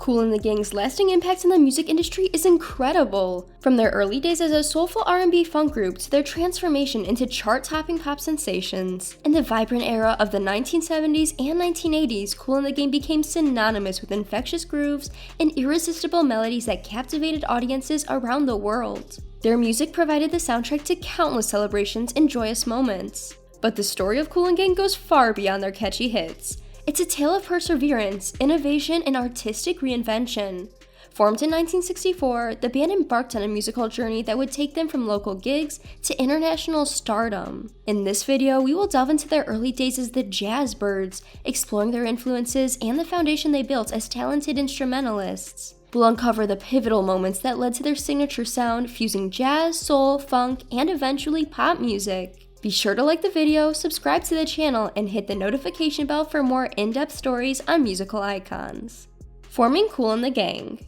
Kool The Gang's lasting impact in the music industry is incredible. From their early days as a soulful R&B funk group to their transformation into chart-topping pop sensations. In the vibrant era of the 1970s and 1980s, Kool The Gang became synonymous with infectious grooves and irresistible melodies that captivated audiences around the world. Their music provided the soundtrack to countless celebrations and joyous moments. But the story of Kool The Gang goes far beyond their catchy hits. It's a tale of perseverance, innovation, and artistic reinvention. Formed in 1964, the band embarked on a musical journey that would take them from local gigs to international stardom. In this video, we will delve into their early days as the Jazzbirds, exploring their influences and the foundation they built as talented instrumentalists. We'll uncover the pivotal moments that led to their signature sound, fusing jazz, soul, funk, and eventually pop music. Be sure to like the video, subscribe to the channel, and hit the notification bell for more in-depth stories on musical icons. Forming Kool The Gang.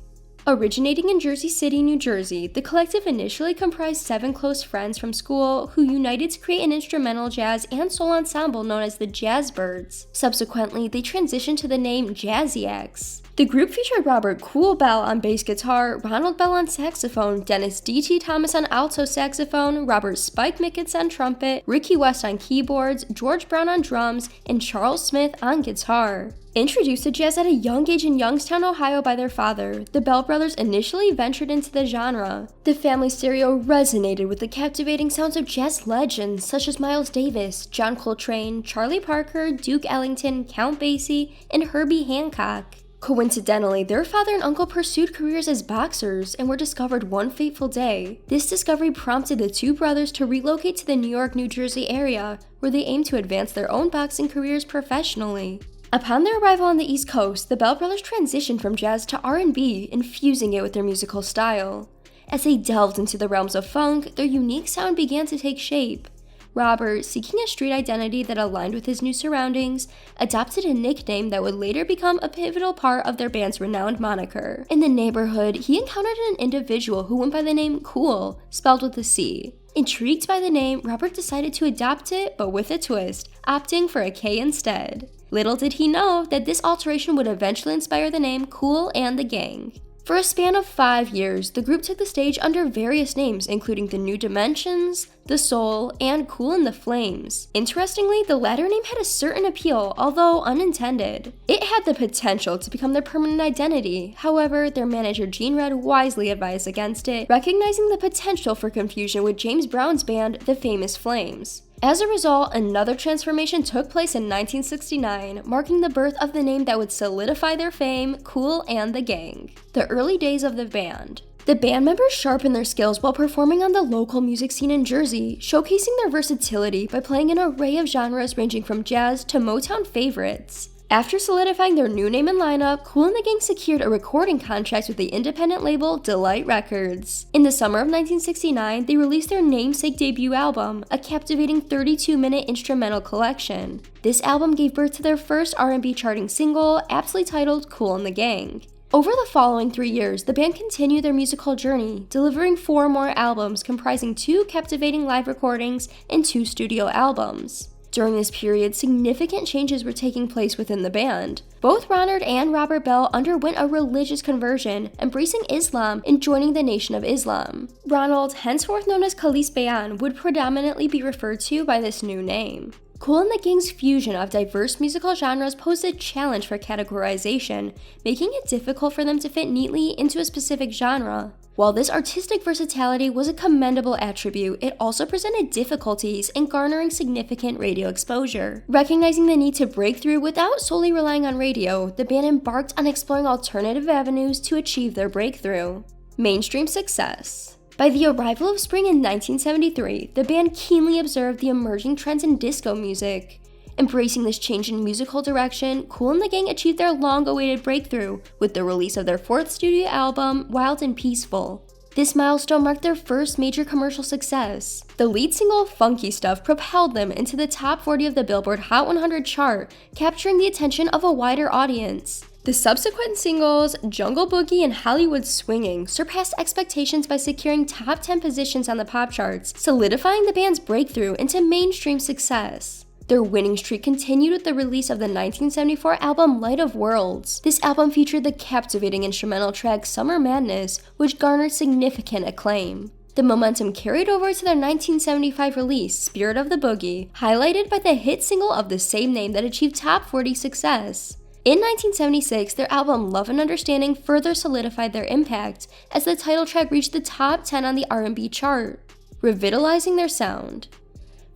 Originating in Jersey City, New Jersey, the collective initially comprised 7 close friends from school who united to create an instrumental jazz and soul ensemble known as the Jazzbirds. Subsequently, they transitioned to the name Jazziacs. The group featured Robert Kool Bell on bass guitar, Ronald Bell on saxophone, Dennis D.T. Thomas on alto saxophone, Robert Spike Mickens on trumpet, Ricky West on keyboards, George Brown on drums, and Charles Smith on guitar. Introduced to jazz at a young age in Youngstown, Ohio by their father, the Bell brothers initially ventured into the genre. The family stereo resonated with the captivating sounds of jazz legends such as Miles Davis, John Coltrane, Charlie Parker, Duke Ellington, Count Basie, and Herbie Hancock. Coincidentally, their father and uncle pursued careers as boxers and were discovered one fateful day. This discovery prompted the two brothers to relocate to the New York, New Jersey area, where they aimed to advance their own boxing careers professionally. Upon their arrival on the East Coast, the Bell brothers transitioned from jazz to R&B, infusing it with their musical style. As they delved into the realms of funk, their unique sound began to take shape. Robert, seeking a street identity that aligned with his new surroundings, adopted a nickname that would later become a pivotal part of their band's renowned moniker. In the neighborhood, he encountered an individual who went by the name Kool, spelled with a C. Intrigued by the name, Robert decided to adopt it, but with a twist, opting for a K instead. Little did he know that this alteration would eventually inspire the name Kool The Gang. For a span of 5 years, the group took the stage under various names including The New Dimensions, The Soul, and Kool and the Flames. Interestingly, the latter name had a certain appeal, although unintended. It had the potential to become their permanent identity, however, their manager Gene Red wisely advised against it, recognizing the potential for confusion with James Brown's band, The Famous Flames. As a result, another transformation took place in 1969, marking the birth of the name that would solidify their fame, Kool The Gang. The early days of the band. The band members sharpened their skills while performing on the local music scene in Jersey, showcasing their versatility by playing an array of genres ranging from jazz to Motown favorites. After solidifying their new name and lineup, Kool The Gang secured a recording contract with the independent label Delight Records. In the summer of 1969, they released their namesake debut album, a captivating 32-minute instrumental collection. This album gave birth to their first R&B charting single, aptly titled Kool The Gang. Over the following 3 years, the band continued their musical journey, delivering 4 more albums comprising 2 captivating live recordings and 2 studio albums. During this period, significant changes were taking place within the band. Both Ronald and Robert Bell underwent a religious conversion, embracing Islam and joining the Nation of Islam. Ronald, henceforth known as Khalis Bayan, would predominantly be referred to by this new name. Kool The Gang's fusion of diverse musical genres posed a challenge for categorization, making it difficult for them to fit neatly into a specific genre. While this artistic versatility was a commendable attribute, it also presented difficulties in garnering significant radio exposure. Recognizing the need to break through without solely relying on radio, the band embarked on exploring alternative avenues to achieve their breakthrough. Mainstream success. By the arrival of spring in 1973, the band keenly observed the emerging trends in disco music. Embracing this change in musical direction, Kool The Gang achieved their long-awaited breakthrough with the release of their 4th studio album, Wild and Peaceful. This milestone marked their first major commercial success. The lead single, Funky Stuff, propelled them into the top 40 of the Billboard Hot 100 chart, capturing the attention of a wider audience. The subsequent singles, Jungle Boogie and Hollywood Swinging, surpassed expectations by securing top 10 positions on the pop charts, solidifying the band's breakthrough into mainstream success. Their winning streak continued with the release of the 1974 album Light of Worlds. This album featured the captivating instrumental track Summer Madness, which garnered significant acclaim. The momentum carried over to their 1975 release, Spirit of the Boogie, highlighted by the hit single of the same name that achieved top 40 success. In 1976, their album Love and Understanding further solidified their impact as the title track reached the top 10 on the R&B chart, revitalizing their sound.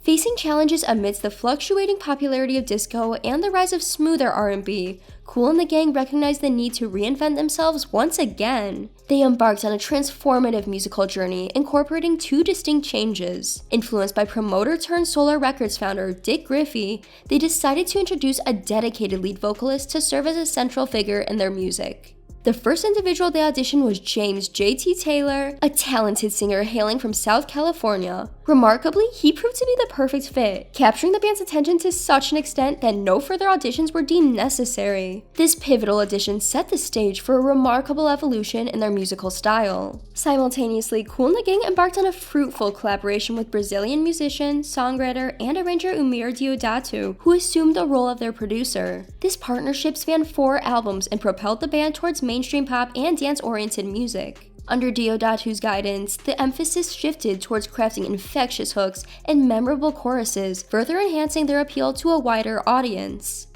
Facing challenges amidst the fluctuating popularity of disco and the rise of smoother R&B, Kool and the Gang recognized the need to reinvent themselves once again. They embarked on a transformative musical journey, incorporating two distinct changes. Influenced by promoter-turned-Solar Records founder Dick Griffey, they decided to introduce a dedicated lead vocalist to serve as a central figure in their music. The first individual they auditioned was James J.T. Taylor, a talented singer hailing from South California. Remarkably, he proved to be the perfect fit, capturing the band's attention to such an extent that no further auditions were deemed necessary. This pivotal addition set the stage for a remarkable evolution in their musical style. Simultaneously, Kool and the Gang embarked on a fruitful collaboration with Brazilian musician, songwriter, and arranger Umir Deodato, who assumed the role of their producer. This partnership spanned 4 albums and propelled the band towards mainstream pop and dance-oriented music. Under Deodato's guidance, the emphasis shifted towards crafting infectious hooks and memorable choruses, further enhancing their appeal to a wider audience.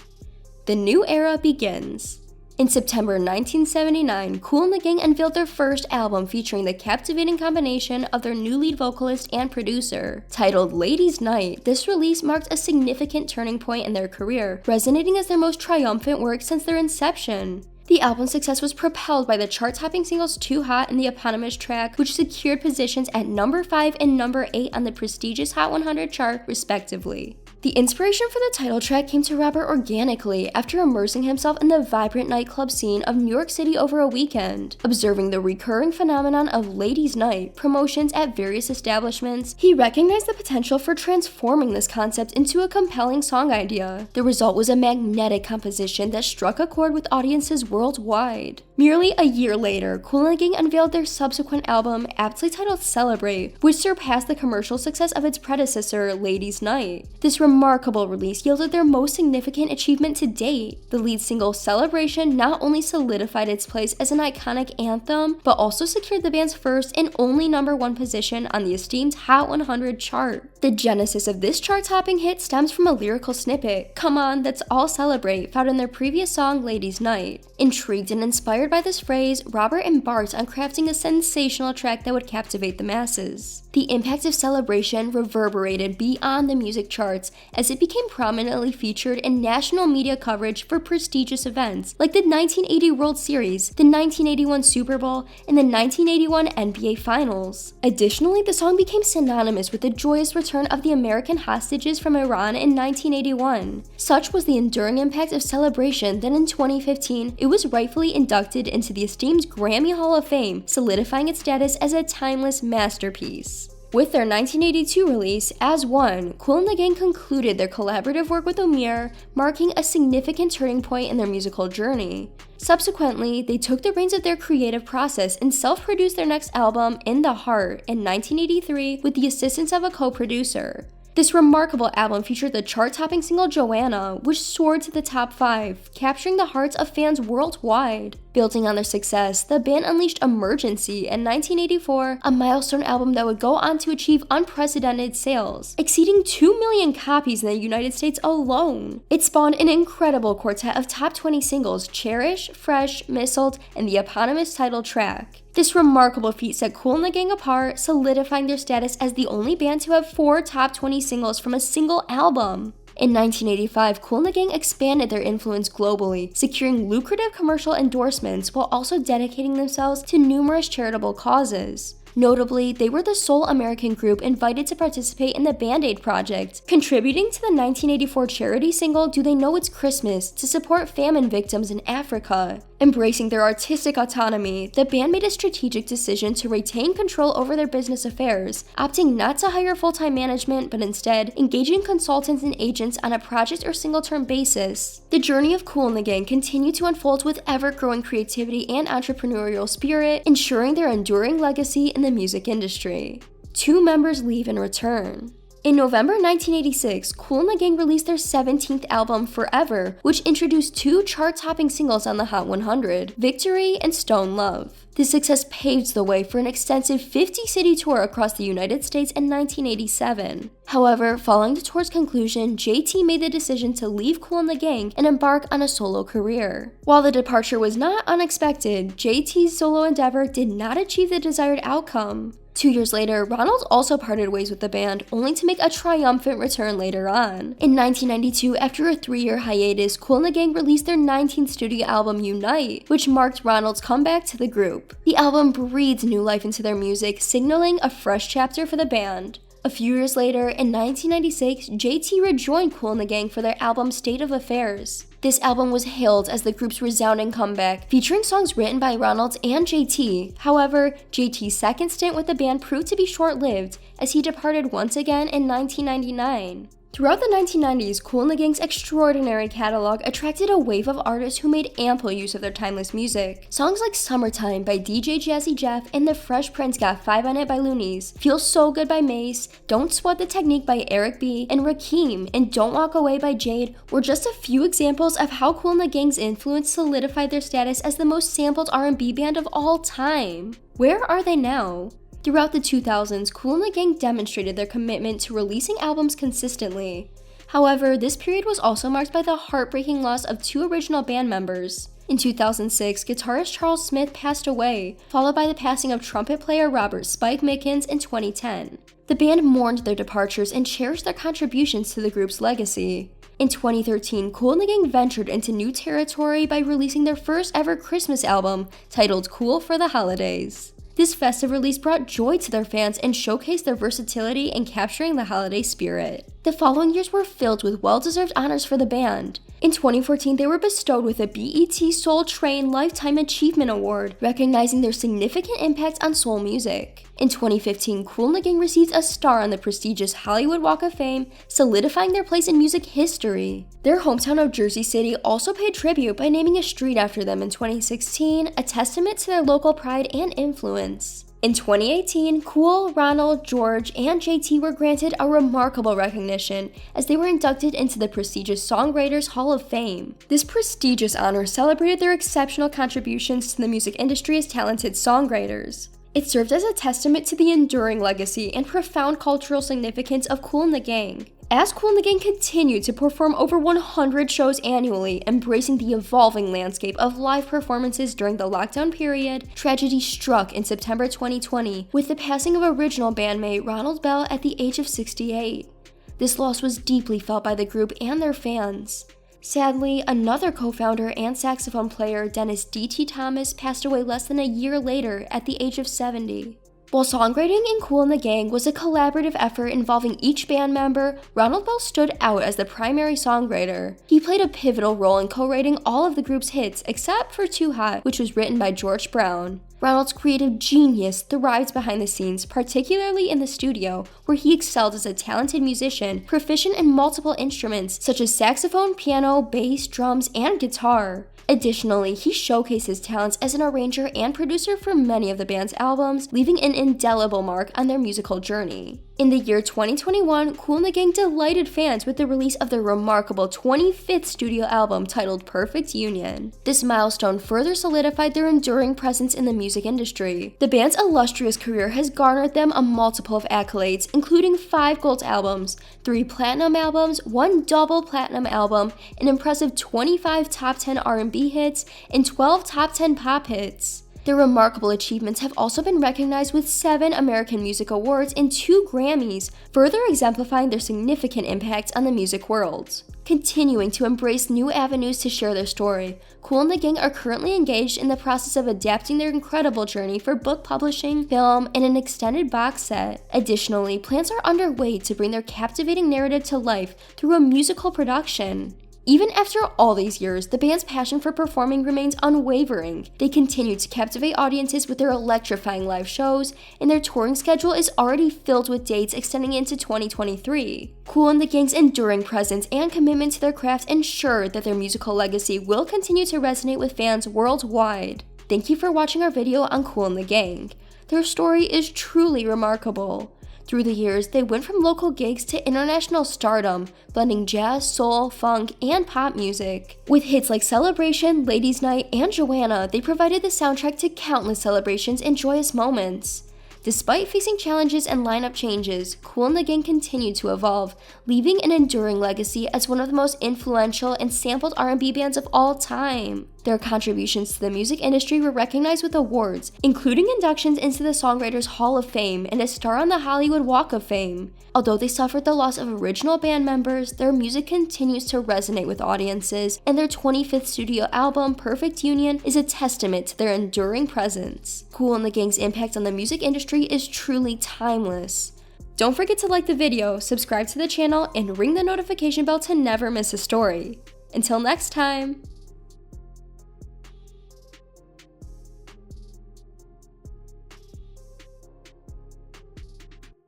The new era begins. In September 1979, Kool and the Gang unveiled their first album featuring the captivating combination of their new lead vocalist and producer. Titled Ladies' Night, this release marked a significant turning point in their career, resonating as their most triumphant work since their inception. The album's success was propelled by the chart-topping singles Too Hot and the eponymous track, which secured positions at number 5 and number 8 on the prestigious Hot 100 chart, respectively. The inspiration for the title track came to Robert organically after immersing himself in the vibrant nightclub scene of New York City over a weekend. Observing the recurring phenomenon of Ladies' Night promotions at various establishments, he recognized the potential for transforming this concept into a compelling song idea. The result was a magnetic composition that struck a chord with audiences worldwide. Merely a year later, Kool and the Gang unveiled their subsequent album, aptly titled Celebrate, which surpassed the commercial success of its predecessor, Ladies' Night. This remarkable release yielded their most significant achievement to date. The lead single, Celebration, not only solidified its place as an iconic anthem, but also secured the band's first and only number 1 position on the esteemed Hot 100 chart. The genesis of this chart-topping hit stems from a lyrical snippet, "Come on, let's all celebrate," found in their previous song, Ladies' Night. Intrigued and inspired by this phrase, Robert embarked on crafting a sensational track that would captivate the masses. The impact of Celebration reverberated beyond the music charts as it became prominently featured in national media coverage for prestigious events like the 1980 World Series, the 1981 Super Bowl, and the 1981 NBA Finals. Additionally, the song became synonymous with the joyous return of the American hostages from Iran in 1981. Such was the enduring impact of Celebration that in 2015, it was rightfully inducted into the esteemed Grammy Hall of Fame, solidifying its status as a timeless masterpiece. With their 1982 release, As One, Kool and the Gang concluded their collaborative work with Umir, marking a significant turning point in their musical journey. Subsequently, they took the reins of their creative process and self-produced their next album, In the Heart, in 1983 with the assistance of a co-producer. This remarkable album featured the chart-topping single Joanna, which soared to the top 5, capturing the hearts of fans worldwide. Building on their success, the band unleashed Emergency in 1984, a milestone album that would go on to achieve unprecedented sales, exceeding 2 million copies in the United States alone. It spawned an incredible quartet of top 20 singles, Cherish, Fresh, Mistled, and the eponymous title track. This remarkable feat set Kool and the Gang apart, solidifying their status as the only band to have 4 top 20 singles from a single album. In 1985, Kool and the Gang expanded their influence globally, securing lucrative commercial endorsements while also dedicating themselves to numerous charitable causes. Notably, they were the sole American group invited to participate in the Band-Aid Project, contributing to the 1984 charity single Do They Know It's Christmas to support famine victims in Africa. Embracing their artistic autonomy, the band made a strategic decision to retain control over their business affairs, opting not to hire full-time management but instead engaging consultants and agents on a project or single-term basis. The journey of Kool and the Gang continued to unfold with ever-growing creativity and entrepreneurial spirit, ensuring their enduring legacy in the music industry. 2 members leave and return. In November 1986, Kool The Gang released their 17th album, Forever, which introduced 2 chart-topping singles on the Hot 100, Victory and Stone Love. This success paved the way for an extensive 50-city tour across the United States in 1987. However, following the tour's conclusion, JT made the decision to leave Kool The Gang and embark on a solo career. While the departure was not unexpected, JT's solo endeavor did not achieve the desired outcome. 2 years later, Ronald also parted ways with the band, only to make a triumphant return later on. In 1992, after a 3-year hiatus, Kool The Gang released their 19th studio album, Unite, which marked Ronald's comeback to the group. The album breathed new life into their music, signaling a fresh chapter for the band. A few years later, in 1996, JT rejoined Kool The Gang for their album State of Affairs. This album was hailed as the group's resounding comeback, featuring songs written by Ronald and JT. However, JT's second stint with the band proved to be short-lived, as he departed once again in 1999. Throughout the 1990s, Kool The Gang's extraordinary catalog attracted a wave of artists who made ample use of their timeless music. Songs like Summertime by DJ Jazzy Jeff and The Fresh Prince Got 5 on It by Loonies, Feel So Good by Mace, Don't Sweat the Technique by Eric B, and Rakim, and Don't Walk Away by Jade were just a few examples of how Kool The Gang's influence solidified their status as the most sampled R&B band of all time. Where are they now? Throughout the 2000s, Kool The Gang demonstrated their commitment to releasing albums consistently. However, this period was also marked by the heartbreaking loss of 2 original band members. In 2006, guitarist Charles Smith passed away, followed by the passing of trumpet player Robert Spike Mickens in 2010. The band mourned their departures and cherished their contributions to the group's legacy. In 2013, Kool The Gang ventured into new territory by releasing their first ever Christmas album, titled Kool for the Holidays. This festive release brought joy to their fans and showcased their versatility in capturing the holiday spirit. The following years were filled with well-deserved honors for the band. In 2014, they were bestowed with a BET Soul Train Lifetime Achievement Award, recognizing their significant impact on soul music. In 2015, Kool The Gang received a star on the prestigious Hollywood Walk of Fame, solidifying their place in music history. Their hometown of Jersey City also paid tribute by naming a street after them in 2016, a testament to their local pride and influence. In 2018, Kool, Ronald, George, and JT were granted a remarkable recognition as they were inducted into the prestigious Songwriters Hall of Fame. This prestigious honor celebrated their exceptional contributions to the music industry as talented songwriters. It served as a testament to the enduring legacy and profound cultural significance of Kool The Gang. As Kool The Gang continued to perform over 100 shows annually, embracing the evolving landscape of live performances during the lockdown period, tragedy struck in September 2020 with the passing of original bandmate Ronald Bell at the age of 68. This loss was deeply felt by the group and their fans. Sadly, another co-founder and saxophone player, Dennis D.T. Thomas, passed away less than a year later at the age of 70. While songwriting in Kool The Gang was a collaborative effort involving each band member, Ronald Bell stood out as the primary songwriter. He played a pivotal role in co-writing all of the group's hits except for Too Hot, which was written by George Brown. Ronald's creative genius thrived behind the scenes, particularly in the studio, where he excelled as a talented musician, proficient in multiple instruments such as saxophone, piano, bass, drums, and guitar. Additionally, he showcased his talents as an arranger and producer for many of the band's albums, leaving an indelible mark on their musical journey. In the year 2021, Kool The Gang delighted fans with the release of their remarkable 25th studio album titled Perfect Union. This milestone further solidified their enduring presence in the music industry. The band's illustrious career has garnered them a multiple of accolades, including 5 gold albums, 3 platinum albums, 1 double platinum album, an impressive 25 top 10 R&B hits, and 12 top 10 pop hits. Their remarkable achievements have also been recognized with 7 American Music Awards and 2 Grammys, further exemplifying their significant impact on the music world. Continuing to embrace new avenues to share their story, Kool The Gang are currently engaged in the process of adapting their incredible journey for book publishing, film, and an extended box set. Additionally, plans are underway to bring their captivating narrative to life through a musical production. Even after all these years, the band's passion for performing remains unwavering. They continue to captivate audiences with their electrifying live shows, and their touring schedule is already filled with dates extending into 2023. Kool The Gang's enduring presence and commitment to their craft ensure that their musical legacy will continue to resonate with fans worldwide. Thank you for watching our video on Kool The Gang. Their story is truly remarkable. Through the years, they went from local gigs to international stardom, blending jazz, soul, funk, and pop music. With hits like Celebration, Ladies' Night, and Joanna, they provided the soundtrack to countless celebrations and joyous moments. Despite facing challenges and lineup changes, Kool and the Gang continued to evolve, leaving an enduring legacy as one of the most influential and sampled R&B bands of all time. Their contributions to the music industry were recognized with awards, including inductions into the Songwriters Hall of Fame and a star on the Hollywood Walk of Fame. Although they suffered the loss of original band members, their music continues to resonate with audiences, and their 25th studio album, Perfect Union, is a testament to their enduring presence. Kool and the Gang's impact on the music industry is truly timeless. Don't forget to like the video, subscribe to the channel, and ring the notification bell to never miss a story. Until next time!